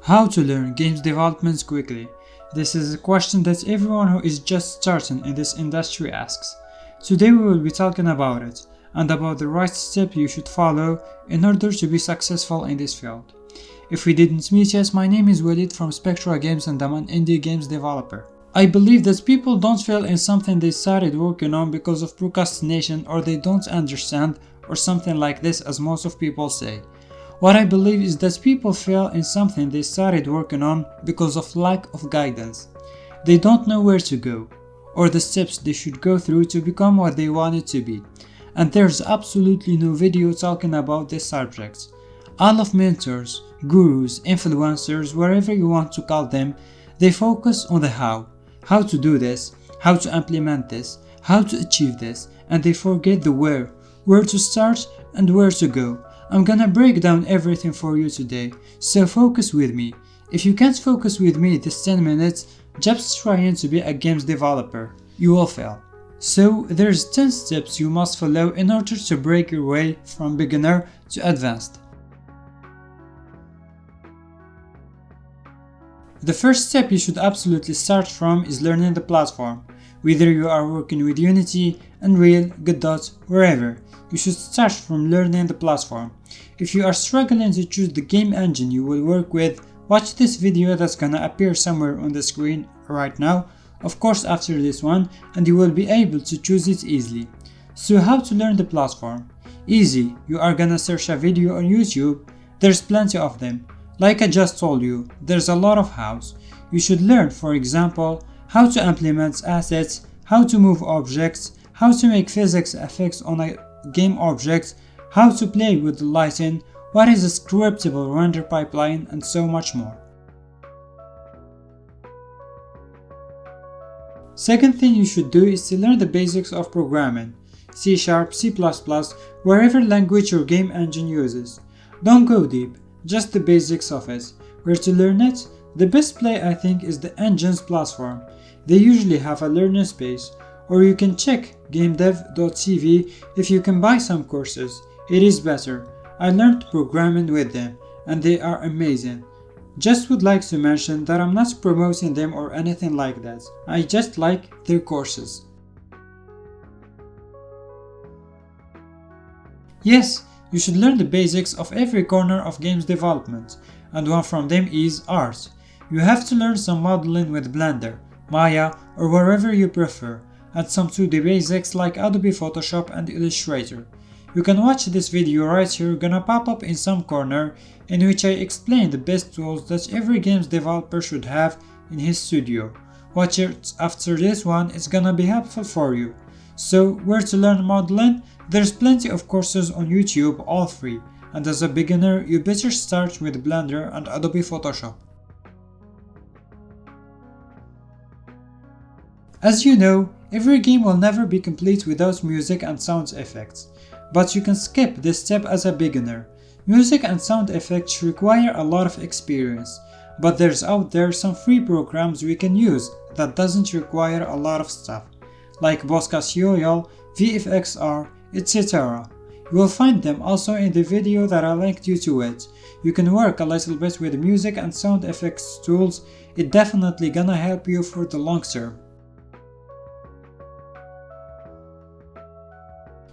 How to learn games development quickly? This is a question that everyone who is just starting in this industry asks. Today we will be talking about it and about the right steps you should follow in order to be successful in this field. If we didn't meet yet, my name is Walid from Spectra Games and I'm an indie games developer. I believe that people don't fail in something they started working on because of procrastination or they don't understand or something like this, as most of people say. What I believe is that people fail in something they started working on because of lack of guidance. They don't know where to go or the steps they should go through to become what they want it to be. And there's absolutely no video talking about this subject. All of mentors, gurus, influencers, whatever you want to call them, they focus on the how to do this, how to implement this, how to achieve this, and they forget the where to start and where to go. I'm gonna break down everything for you today, so focus with me. If you can't focus with me this 10 minutes, just trying to be a games developer, you will fail. So there's 10 steps you must follow in order to break your way from beginner to advanced. The first step you should absolutely start from is learning the platform. Whether you are working with Unity, Unreal, Godot, wherever, you should start from learning the platform. If you are struggling to choose the game engine you will work with, watch this video that's gonna appear somewhere on the screen right now, of course after this one, and you will be able to choose it easily. So how to learn the platform? Easy, you are gonna search a video on YouTube, there's plenty of them. Like I just told you, there's a lot of hows. You should learn, for example, how to implement assets, how to move objects, how to make physics effects on a game object, how to play with the lighting, what is a scriptable render pipeline, and so much more. Second thing you should do is to learn the basics of programming. C#, C++, wherever language your game engine uses. Don't go deep, just the basics of it. Where to learn it? The best play I think is the engine's platform. They usually have a learning space, or you can check gamedev.tv if you can buy some courses. It is better. I learned programming with them, and they are amazing. Just would like to mention that I'm not promoting them or anything like that. I just like their courses. Yes, you should learn the basics of every corner of games development, and one from them is art. You have to learn some modeling with Blender, Maya, or wherever you prefer, and some 2D basics like Adobe Photoshop and Illustrator. You can watch this video right here, gonna pop up in some corner, in which I explain the best tools that every games developer should have in his studio. Watch it after this one, it's gonna be helpful for you. So, where to learn modeling? There's plenty of courses on YouTube, all free, and as a beginner, you better start with Blender and Adobe Photoshop. As you know, every game will never be complete without music and sound effects, but you can skip this step as a beginner. Music and sound effects require a lot of experience, but there's out there some free programs we can use that doesn't require a lot of stuff, like Boscasio, VFXR, etc. You will find them also in the video that I linked you to it. You can work a little bit with music and sound effects tools, it definitely gonna help you for the long term.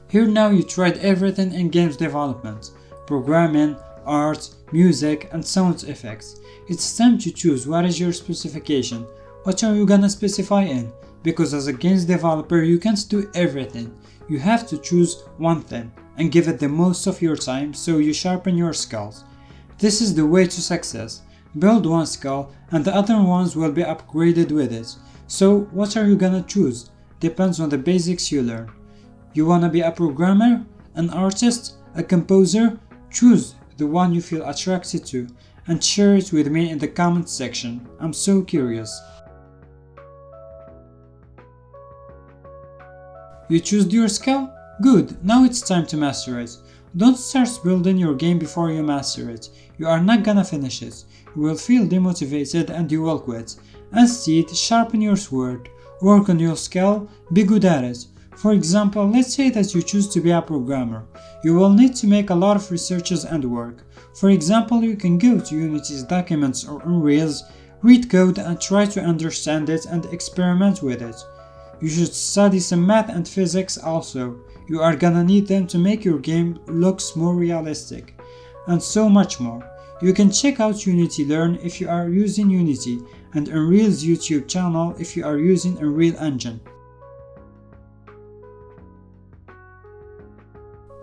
Here now you tried everything in games development, programming, art, music, and sound effects. It's time to choose what is your specification. What are you gonna specify in? Because as a games developer you can't do everything. You have to choose one thing and give it the most of your time so you sharpen your skills. This is the way to success. Build one skill and the other ones will be upgraded with it. So what are you gonna choose? Depends on the basics you learn. You wanna be a programmer, an artist, a composer? Choose the one you feel attracted to and share it with me in the comments section. I'm so curious. You choose your skill? Good, now it's time to master it. Don't start building your game before you master it. You are not gonna finish it. You will feel demotivated and you will quit. Instead, sharpen your sword, work on your skill, be good at it. For example, let's say that you choose to be a programmer. You will need to make a lot of researches and work. For example, you can go to Unity's documents or Unreal's, read code and try to understand it and experiment with it. You should study some math and physics also. You are gonna need them to make your game looks more realistic. And so much more. You can check out Unity Learn if you are using Unity, and Unreal's YouTube channel if you are using Unreal Engine.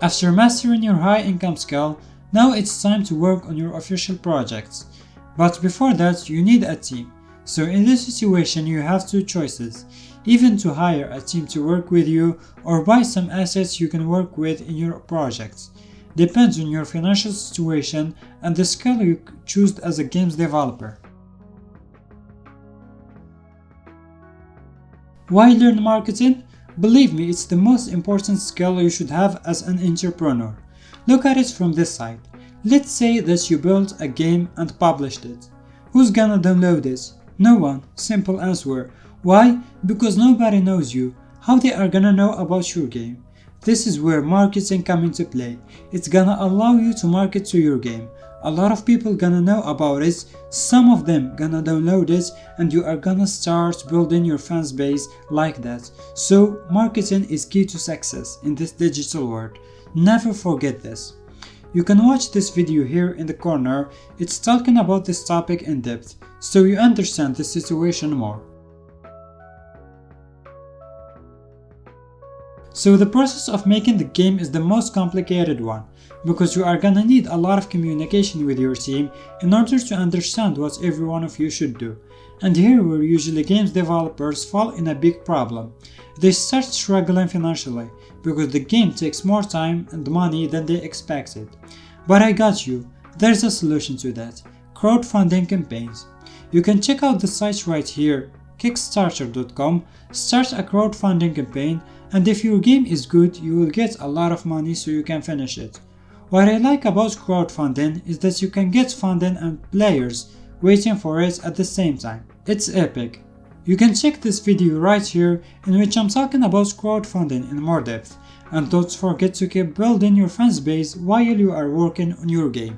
After mastering your high income skill, now it's time to work on your official projects. But before that, you need a team. So in this situation, you have two choices: even to hire a team to work with you or buy some assets you can work with in your projects. Depends on your financial situation and the skill you choose as a games developer. Why learn marketing? Believe me, it's the most important skill you should have as an entrepreneur. Look at it from this side. Let's say that you built a game and published it. Who's gonna download it? No one. Simple answer. Why? Because nobody knows you. How they are gonna know about your game? This is where marketing comes into play. It's gonna allow you to market to your game. A lot of people gonna know about it, some of them gonna download it, and you are gonna start building your fans base like that. So marketing is key to success in this digital world. Never forget this. You can watch this video here in the corner. It's talking about this topic in depth, so you understand the situation more. So the process of making the game is the most complicated one, because you are gonna need a lot of communication with your team in order to understand what every one of you should do. And here where usually games developers fall in a big problem. They start struggling financially, because the game takes more time and money than they expected. But I got you, there's a solution to that: crowdfunding campaigns. You can check out the site right here, kickstarter.com, start a crowdfunding campaign, and if your game is good, you will get a lot of money so you can finish it. What I like about crowdfunding is that you can get funding and players waiting for it at the same time. It's epic. You can check this video right here in which I'm talking about crowdfunding in more depth, and don't forget to keep building your fans base while you are working on your game.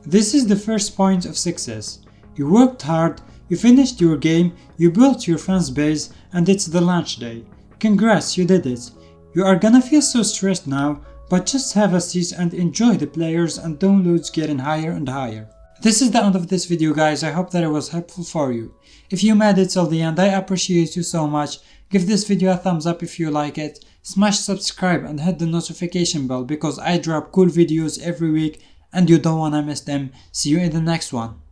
This is the first point of success. You worked hard, you finished your game, you built your fans base, and it's the launch day. Congrats, you did it. You are gonna feel so stressed now, but just have a seat and enjoy the players and downloads getting higher and higher. This is the end of this video, guys. I hope that it was helpful for you. If you made it till the end, I appreciate you so much. Give this video a thumbs up if you like it. Smash subscribe and hit the notification bell because I drop cool videos every week and you don't wanna miss them. See you in the next one.